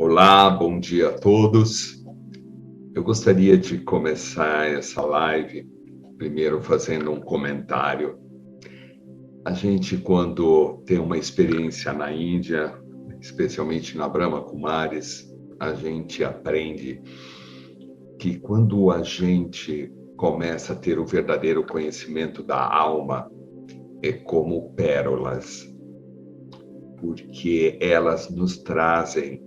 Olá, bom dia a todos. Eu gostaria de começar essa live primeiro fazendo um comentário. A gente, quando tem uma experiência na Índia, especialmente na Brahma Kumaris, a gente aprende que quando a gente começa a ter o verdadeiro conhecimento da alma, é como pérolas, porque elas nos trazem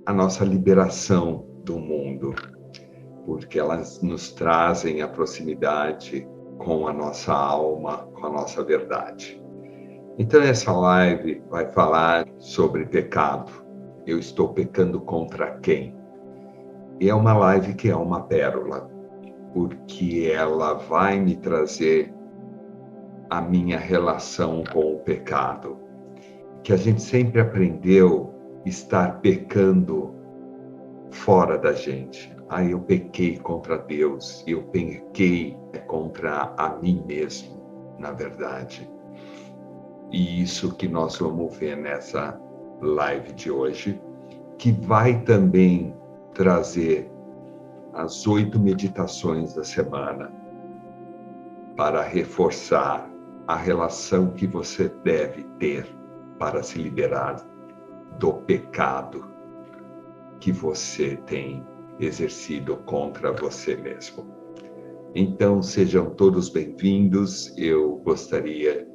a nossa liberação do mundo, porque elas nos trazem a proximidade com a nossa alma, com a nossa verdade. Então, essa live vai falar sobre pecado. Eu estou pecando contra quem? E é uma live que é uma pérola, porque ela vai me trazer a minha relação com o pecado, que a gente sempre aprendeu estar pecando fora da gente. Eu pequei contra Deus, eu pequei contra a mim mesmo, na verdade. E isso que nós vamos ver nessa live de hoje, que vai também trazer as 8 meditações da semana para reforçar a relação que você deve ter para se liberar do pecado que você tem exercido contra você mesmo. Então, sejam todos bem-vindos. Eu gostaria,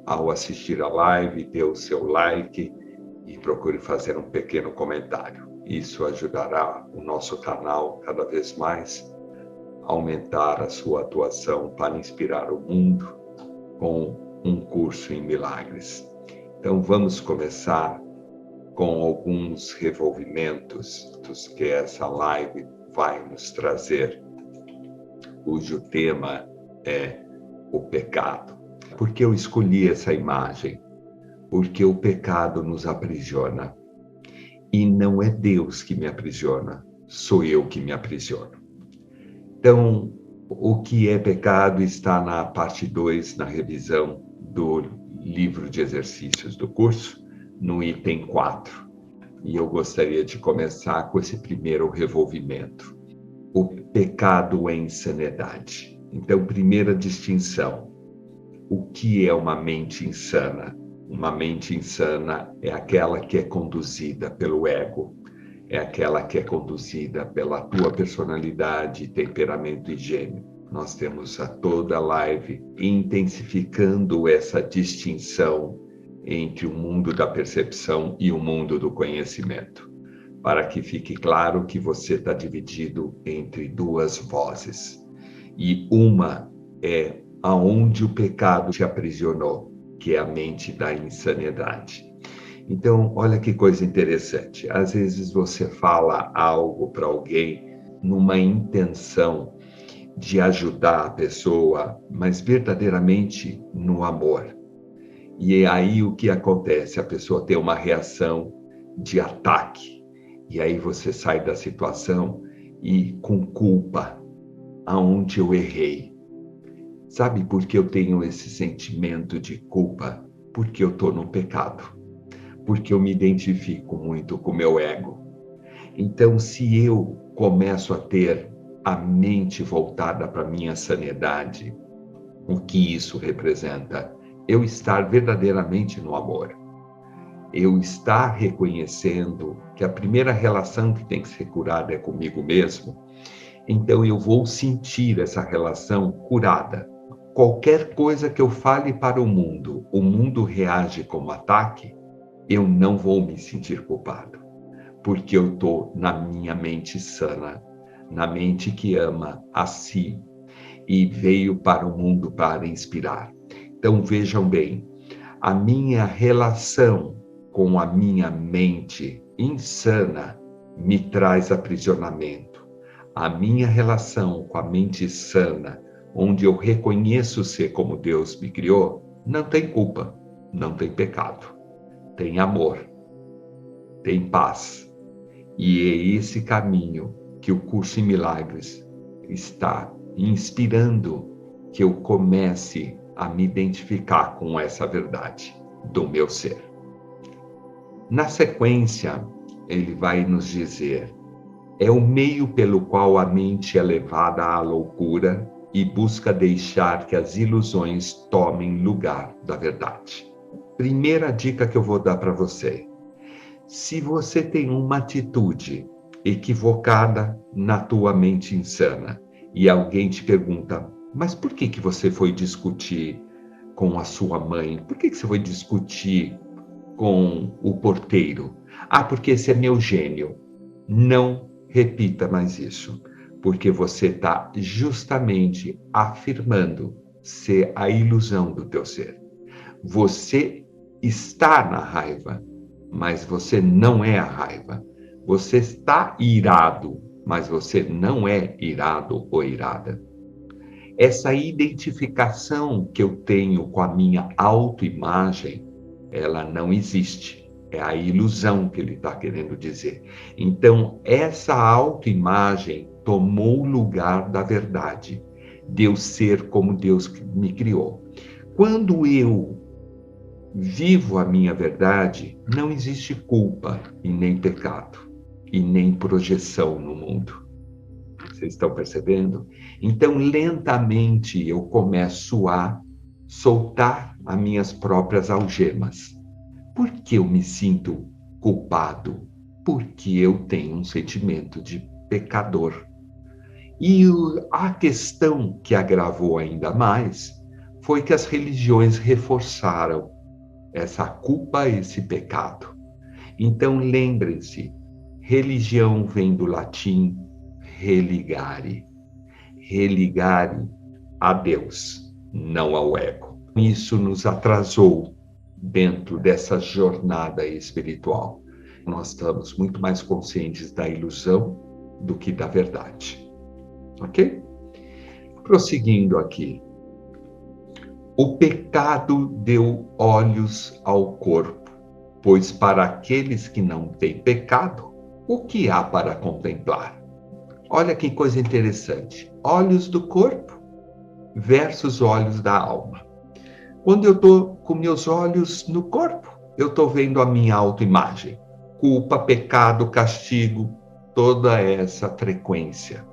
ao assistir a live, dê o seu like e procure fazer um pequeno comentário. Isso ajudará o nosso canal cada vez mais a aumentar a sua atuação para inspirar o mundo com um curso em milagres. Então, vamos começar com alguns revolvimentos que essa live vai nos trazer, cujo tema é o pecado. Por que eu escolhi essa imagem? Porque o pecado nos aprisiona. E não é Deus que me aprisiona, sou eu que me aprisiono. Então, o que é pecado está na parte 2, na revisão do livro de exercícios do curso, no item 4. E eu gostaria de começar com esse primeiro revolvimento. O pecado é insanidade. Então, primeira distinção. O que é uma mente insana? Uma mente insana é aquela que é conduzida pelo ego, é aquela que é conduzida pela tua personalidade, temperamento e gênio. Nós temos a toda a live intensificando essa distinção entre o mundo da percepção e o mundo do conhecimento, para que fique claro que você está dividido entre duas vozes. E uma é aonde o pecado te aprisionou, que é a mente da insanidade. Então, olha que coisa interessante. Às vezes você fala algo para alguém numa intenção de ajudar a pessoa, mas verdadeiramente no amor. E aí o que acontece? A pessoa tem uma reação de ataque. E aí você sai da situação e com culpa, aonde eu errei. Sabe por que eu tenho esse sentimento de culpa? Porque eu estou no pecado. Porque eu me identifico muito com o meu ego. Então, se eu começo a ter a mente voltada para a minha sanidade, o que isso representa? Eu estar verdadeiramente no amor. Eu estar reconhecendo que a primeira relação que tem que ser curada é comigo mesmo. Então eu vou sentir essa relação curada. Qualquer coisa que eu fale para o mundo reage como ataque, eu não vou me sentir culpado. Porque eu estou na minha mente sana, na mente que ama a si e veio para o mundo para inspirar. Então vejam bem, a minha relação com a minha mente insana me traz aprisionamento. A minha relação com a mente sana, onde eu reconheço ser como Deus me criou, não tem culpa, não tem pecado, tem amor, tem paz. E é esse caminho que o curso em milagres está inspirando que eu comece a me identificar com essa verdade do meu ser. Na sequência, ele vai nos dizer: é o meio pelo qual a mente é levada à loucura e busca deixar que as ilusões tomem lugar da verdade. Primeira dica que eu vou dar para você: se você tem uma atitude equivocada na tua mente insana e alguém te pergunta, mas por que você foi discutir com a sua mãe? Por que você foi discutir com o porteiro? Ah, porque esse é meu gênio. Não repita mais isso, porque você está justamente afirmando ser a ilusão do teu ser. Você está na raiva, mas você não é a raiva. Você está irado, mas você não é irado ou irada. Essa identificação que eu tenho com a minha autoimagem, ela não existe. É a ilusão que ele está querendo dizer. Então, essa autoimagem tomou o lugar da verdade, de eu ser como Deus me criou. Quando eu vivo a minha verdade, não existe culpa e nem pecado, e nem projeção no mundo. Vocês estão percebendo? Então, lentamente, eu começo a soltar as minhas próprias algemas. Por que eu me sinto culpado? Porque eu tenho um sentimento de pecador. E a questão que agravou ainda mais foi que as religiões reforçaram essa culpa, esse pecado. Então, lembrem-se, religião vem do latim religare. Religare a Deus, não ao ego. Isso nos atrasou dentro dessa jornada espiritual. Nós estamos muito mais conscientes da ilusão do que da verdade. Ok? Prosseguindo aqui. O pecado deu olhos ao corpo, pois para aqueles que não têm pecado, o que há para contemplar? Olha que coisa interessante. Olhos do corpo versus olhos da alma. Quando eu estou com meus olhos no corpo, eu estou vendo a minha autoimagem. Culpa, pecado, castigo, toda essa frequência.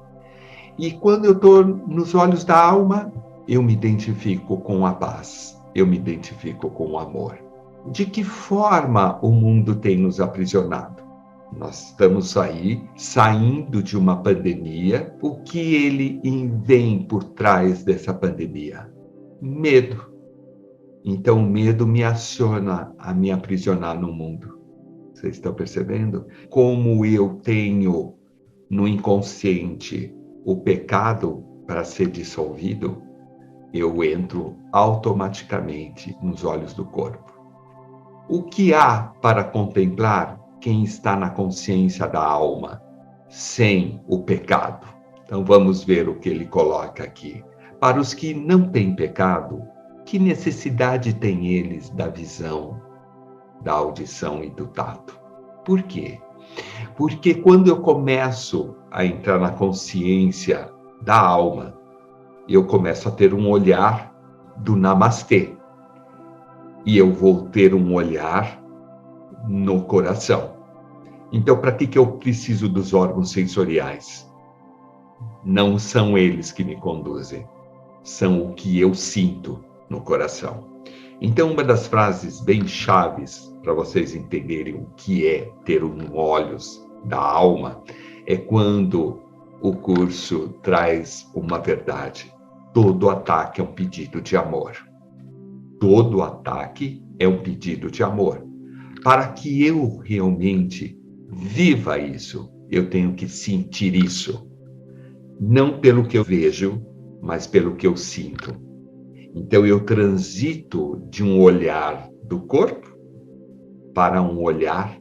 E quando eu estou nos olhos da alma, eu me identifico com a paz, eu me identifico com o amor. De que forma o mundo tem nos aprisionado? Nós estamos aí, saindo de uma pandemia. O que ele vem por trás dessa pandemia? Medo. Então, o medo me aciona a me aprisionar no mundo. Vocês estão percebendo? Como eu tenho no inconsciente o pecado para ser dissolvido, eu entro automaticamente nos olhos do corpo. O que há para contemplar quem está na consciência da alma, sem o pecado? Então vamos ver o que ele coloca aqui. Para os que não têm pecado, que necessidade têm eles da visão, da audição e do tato? Por quê? Porque quando eu começo a entrar na consciência da alma, eu começo a ter um olhar do namastê. E eu vou ter um olhar no coração. Então, para que eu preciso dos órgãos sensoriais? Não são eles que me conduzem, são o que eu sinto no coração. Então, uma das frases bem chaves para vocês entenderem o que é ter olhos da alma é quando o curso traz uma verdade. Todo ataque é um pedido de amor. Todo ataque é um pedido de amor. Para que eu realmente viva isso, eu tenho que sentir isso. Não pelo que eu vejo, mas pelo que eu sinto. Então eu transito de um olhar do corpo para um olhar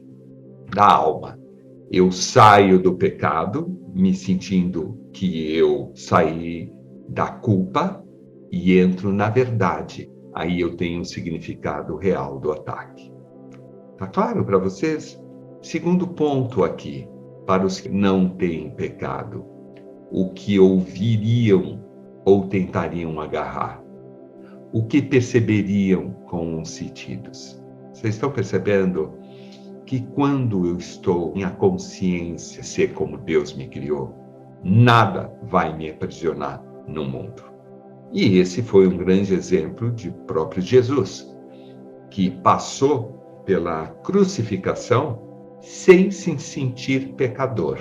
da alma. Eu saio do pecado, me sentindo que eu saí da culpa e entro na verdade. Aí eu tenho um significado real do ataque. Tá claro para vocês? Segundo ponto aqui, para os que não têm pecado, o que ouviriam ou tentariam agarrar, o que perceberiam com os sentidos. Vocês estão percebendo que quando eu estou em a consciência ser como Deus me criou, nada vai me aprisionar no mundo. E esse foi um grande exemplo de próprio Jesus, que passou pela crucificação sem se sentir pecador.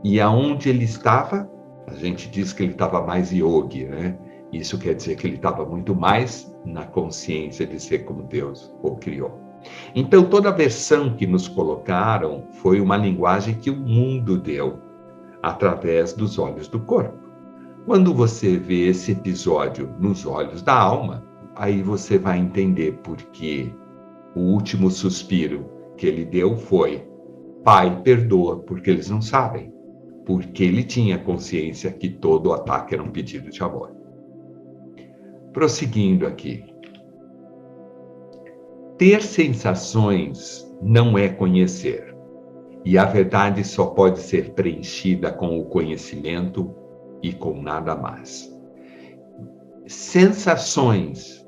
E aonde ele estava, a gente diz que ele estava mais yogi, né? Isso quer dizer que ele estava muito mais na consciência de ser como Deus o criou. Então, toda a versão que nos colocaram foi uma linguagem que o mundo deu através dos olhos do corpo. Quando você vê esse episódio nos olhos da alma, aí você vai entender por que o último suspiro que ele deu foi: Pai, perdoa, porque eles não sabem. Porque ele tinha consciência que todo o ataque era um pedido de amor. Prosseguindo aqui. Ter sensações não é conhecer. E a verdade só pode ser preenchida com o conhecimento e com nada mais. Sensações,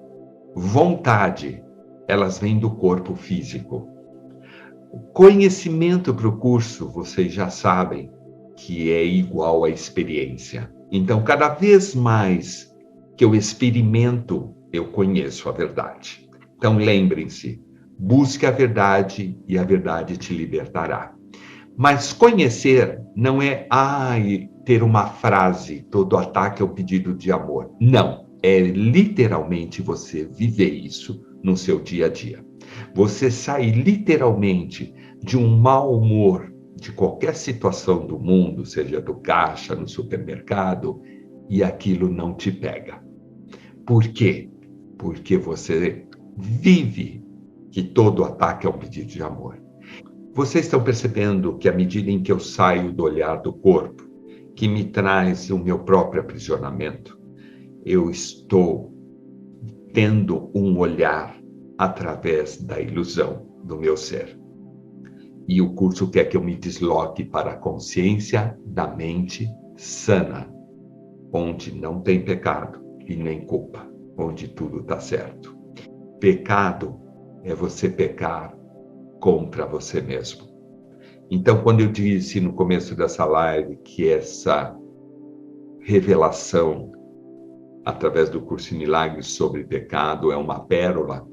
vontade, elas vêm do corpo físico. O conhecimento para o curso, vocês já sabem, que é igual à experiência. Então, cada vez mais que eu experimento, eu conheço a verdade. Então, lembrem-se, busque a verdade e a verdade te libertará. Mas conhecer não é ter uma frase, todo ataque é um pedido de amor. Não, é literalmente você viver isso no seu dia a dia. Você sair literalmente de um mau humor, de qualquer situação do mundo, seja do caixa, no supermercado, e aquilo não te pega. Por quê? Porque você vive que todo ataque é um pedido de amor. Vocês estão percebendo que à medida em que eu saio do olhar do corpo, que me traz o meu próprio aprisionamento, eu estou tendo um olhar através da ilusão do meu ser. E o curso quer que eu me desloque para a consciência da mente sana, onde não tem pecado e nem culpa, onde tudo está certo. Pecado é você pecar contra você mesmo. Então, quando eu disse no começo dessa live que essa revelação através do curso em Milagres sobre pecado é uma pérola,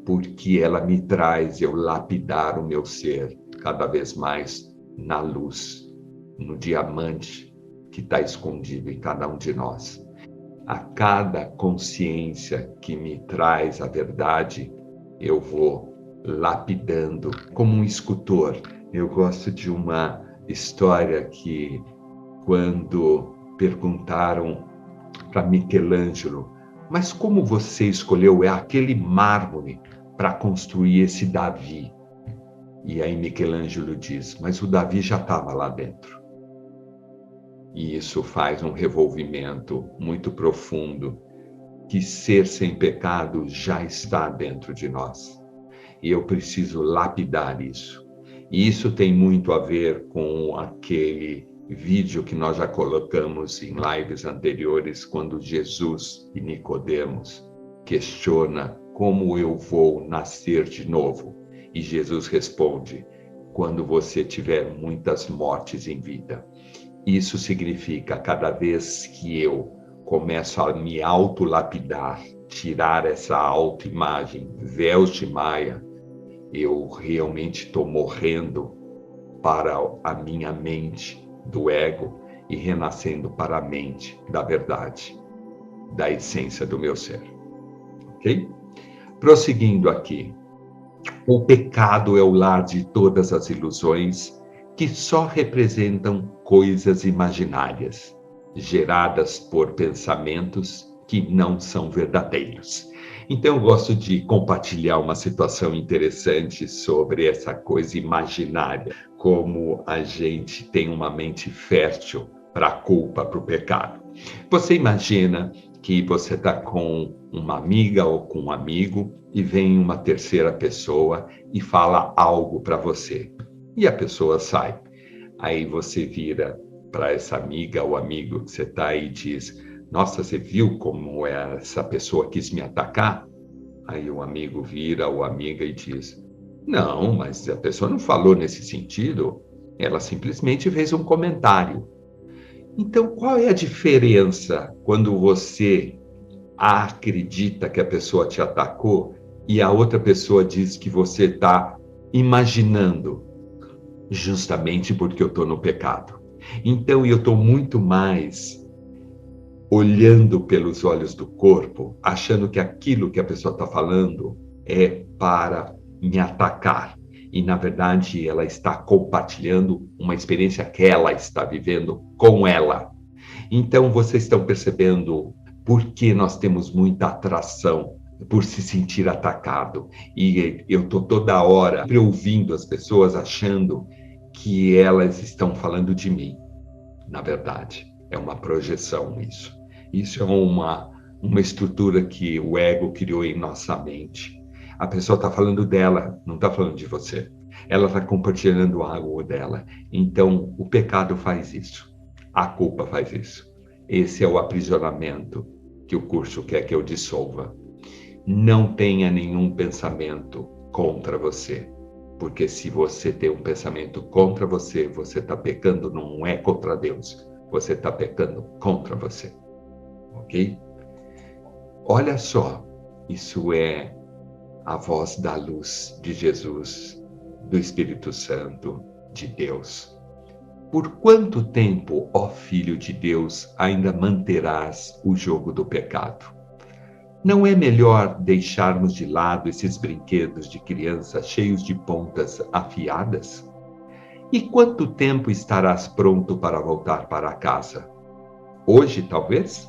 porque ela me traz eu lapidar o meu ser cada vez mais na luz, no diamante que está escondido em cada um de nós. A cada consciência que me traz a verdade, eu vou lapidando como um escultor. Eu gosto de uma história que, quando perguntaram para Michelangelo, mas como você escolheu aquele mármore para construir esse Davi? E aí Michelangelo diz, mas o Davi já estava lá dentro. E isso faz um revolvimento muito profundo, que ser sem pecado já está dentro de nós. E eu preciso lapidar isso. E isso tem muito a ver com aquele vídeo que nós já colocamos em lives anteriores, quando Jesus e Nicodemos questiona como eu vou nascer de novo. E Jesus responde, quando você tiver muitas mortes em vida. Isso significa, cada vez que eu começo a me autolapidar, tirar essa autoimagem, véus de Maia, eu realmente estou morrendo para a minha mente do ego e renascendo para a mente da verdade, da essência do meu ser. Ok? Prosseguindo aqui. O pecado é o lar de todas as ilusões que só representam coisas imaginárias, geradas por pensamentos que não são verdadeiros. Então, eu gosto de compartilhar uma situação interessante sobre essa coisa imaginária, como a gente tem uma mente fértil para a culpa, para o pecado. Você imagina que você está com uma amiga ou com um amigo e vem uma terceira pessoa e fala algo para você. E a pessoa sai. Aí você vira para essa amiga ou amigo que você está e diz, nossa, você viu como essa pessoa quis me atacar? Aí o amigo vira ou amiga e diz, Não, mas a pessoa não falou nesse sentido, ela simplesmente fez um comentário. Então, qual é a diferença quando você acredita que a pessoa te atacou e a outra pessoa diz que você está imaginando? Justamente porque eu estou no pecado. Então, eu estou muito mais olhando pelos olhos do corpo, achando que aquilo que a pessoa está falando é para me atacar. E, na verdade, ela está compartilhando uma experiência que ela está vivendo com ela. Então, vocês estão percebendo por que nós temos muita atração por se sentir atacado. E eu estou toda hora ouvindo as pessoas achando que elas estão falando de mim. Na verdade, é uma projeção isso. Isso é uma estrutura que o ego criou em nossa mente. A pessoa está falando dela, não está falando de você. Ela está compartilhando algo dela. Então, o pecado faz isso. A culpa faz isso. Esse é o aprisionamento que o curso quer que eu dissolva. Não tenha nenhum pensamento contra você. Porque se você tem um pensamento contra você, você está pecando, não é contra Deus. Você está pecando contra você. Ok? Olha só, isso é a voz da luz de Jesus, do Espírito Santo, de Deus. Por quanto tempo, ó Filho de Deus, ainda manterás o jogo do pecado? Não é melhor deixarmos de lado esses brinquedos de criança cheios de pontas afiadas? E quanto tempo estarás pronto para voltar para casa? Hoje, talvez?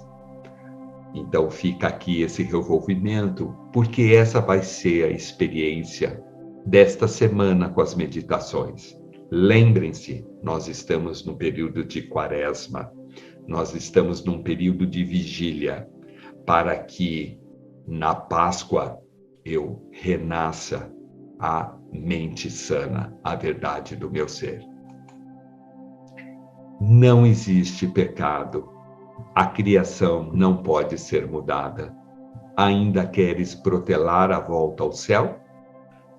Então fica aqui esse revolvimento, porque essa vai ser a experiência desta semana com as meditações. Lembrem-se, nós estamos no período de Quaresma, nós estamos num período de vigília, para que na Páscoa eu renasça a mente sana, a verdade do meu ser. Não existe pecado. A criação não pode ser mudada. Ainda queres protelar a volta ao céu?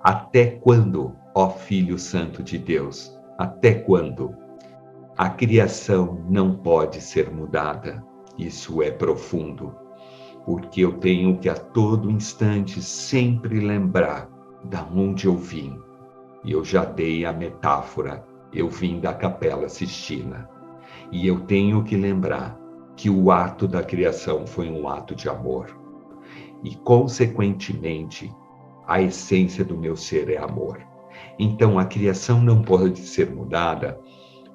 Até quando, ó Filho Santo de Deus? Até quando? A criação não pode ser mudada. Isso é profundo, porque eu tenho que a todo instante sempre lembrar da onde eu vim. E eu já dei a metáfora, eu vim da Capela Sistina. E eu tenho que lembrar que o ato da criação foi um ato de amor. E, consequentemente, a essência do meu ser é amor. Então, a criação não pode ser mudada,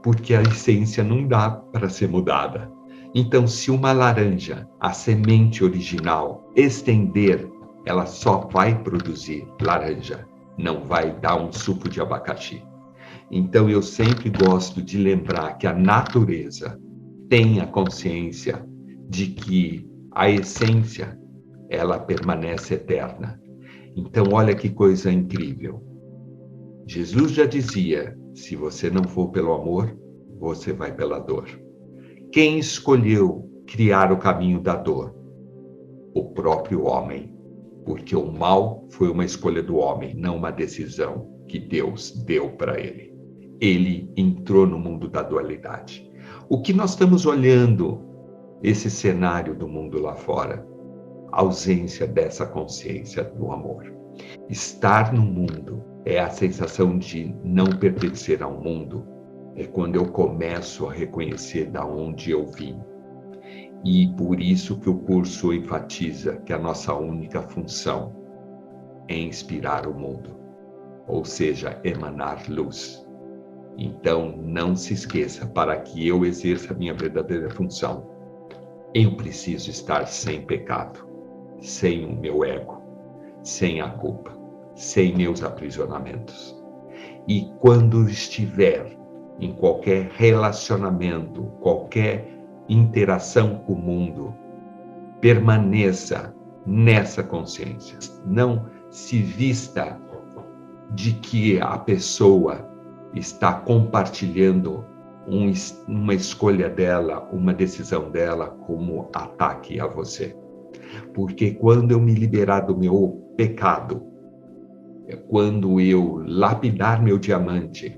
porque a essência não dá para ser mudada. Então, se uma laranja, a semente original, estender, ela só vai produzir laranja, não vai dar um suco de abacaxi. Então, eu sempre gosto de lembrar que a natureza tem a consciência de que a essência, ela permanece eterna. Então, olha que coisa incrível. Jesus já dizia, se você não for pelo amor, você vai pela dor. Quem escolheu criar o caminho da dor? O próprio homem. Porque o mal foi uma escolha do homem, não uma decisão que Deus deu para ele. Ele entrou no mundo da dualidade. O que nós estamos olhando, esse cenário do mundo lá fora? A ausência dessa consciência do amor. Estar no mundo é a sensação de não pertencer ao mundo. É quando eu começo a reconhecer da onde eu vim. E por isso que o curso enfatiza que a nossa única função é inspirar o mundo, ou seja, emanar luz. Então, não se esqueça, para que eu exerça a minha verdadeira função, eu preciso estar sem pecado, sem o meu ego, sem a culpa, sem meus aprisionamentos. E quando estiver em qualquer relacionamento, qualquer interação com o mundo, permaneça nessa consciência. Não se vista de que a pessoa está compartilhando uma escolha dela, uma decisão dela como ataque a você. Porque quando eu me liberar do meu pecado, Quando eu lapidar meu diamante,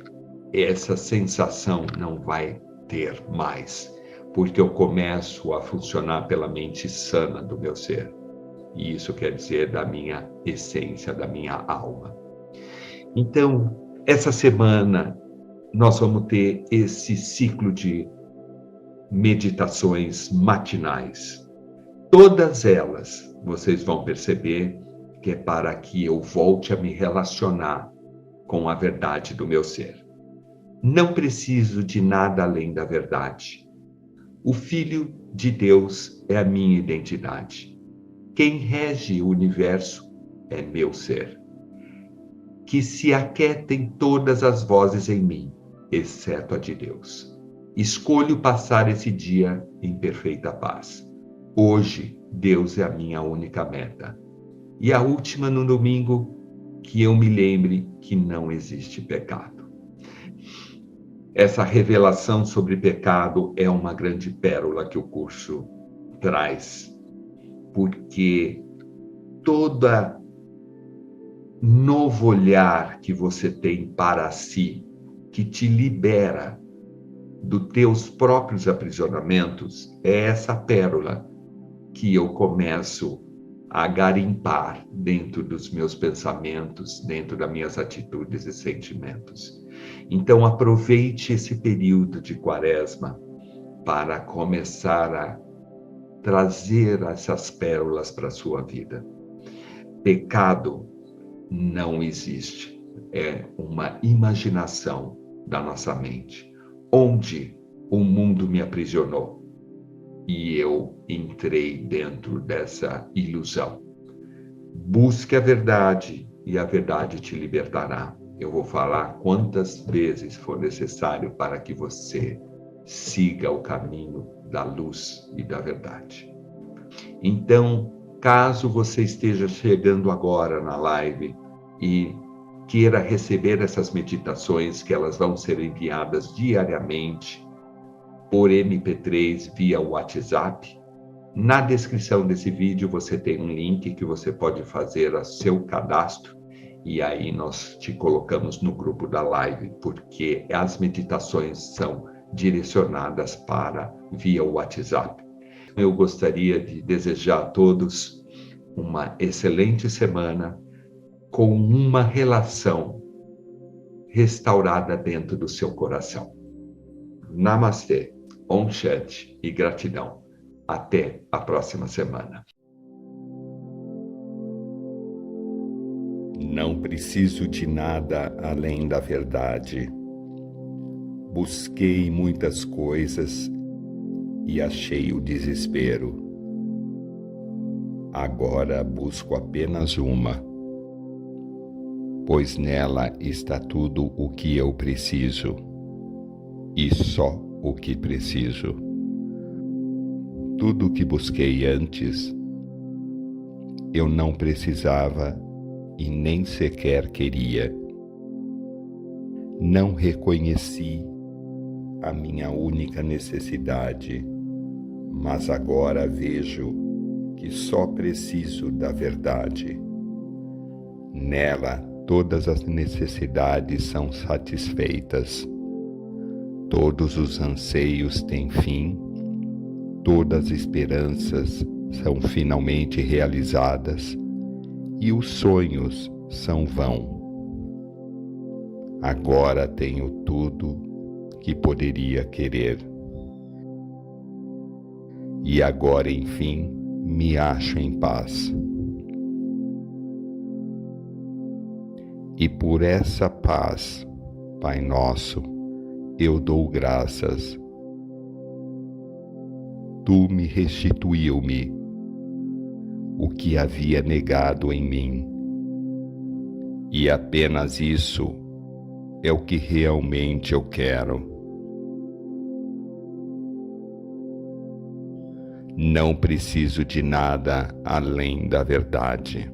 essa sensação não vai ter mais, porque eu começo a funcionar pela mente sana do meu ser. E isso quer dizer da minha essência, da minha alma. Então, essa semana, nós vamos ter esse ciclo de meditações matinais. Todas elas, vocês vão perceber que é para que eu volte a me relacionar com a verdade do meu ser. Não preciso de nada além da verdade. O Filho de Deus é a minha identidade. Quem rege o universo é meu ser. Que se aquietem todas as vozes em mim, exceto a de Deus. Escolho passar esse dia em perfeita paz. Hoje, Deus é a minha única meta. E a última no domingo, que eu me lembre que não existe pecado. Essa revelação sobre pecado é uma grande pérola que o curso traz, porque toda novo olhar que você tem para si, que te libera dos teus próprios aprisionamentos, é essa pérola que eu começo a garimpar dentro dos meus pensamentos, dentro das minhas atitudes e sentimentos. Então, aproveite esse período de Quaresma para começar a trazer essas pérolas para a sua vida. Pecado não existe, é uma imaginação da nossa mente, onde o mundo me aprisionou e eu entrei dentro dessa ilusão. Busque a verdade e a verdade te libertará. Eu vou falar quantas vezes for necessário para que você siga o caminho da luz e da verdade. Então, caso você esteja chegando agora na live e queira receber essas meditações, que elas vão ser enviadas diariamente por MP3 via WhatsApp, na descrição desse vídeo você tem um link que você pode fazer o seu cadastro e aí nós te colocamos no grupo da live, porque as meditações são direcionadas para via WhatsApp. Eu gostaria de desejar a todos uma excelente semana com uma relação restaurada dentro do seu coração. Namastê, Om Shanti e gratidão. Até a próxima semana. Não preciso de nada além da verdade. Busquei muitas coisas e achei o desespero. Agora busco apenas uma, pois nela está tudo o que eu preciso, e só o que preciso. Tudo o que busquei antes, eu não precisava e nem sequer queria. Não reconheci a minha única necessidade, mas agora vejo que só preciso da verdade. Nela, todas as necessidades são satisfeitas. Todos os anseios têm fim, todas as esperanças são finalmente realizadas e os sonhos são vão. Agora tenho tudo que poderia querer. E agora, enfim, me acho em paz. E por essa paz, Pai Nosso, eu dou graças. Tu me restituiu-me o que havia negado em mim. E apenas isso é o que realmente eu quero. Não preciso de nada além da verdade.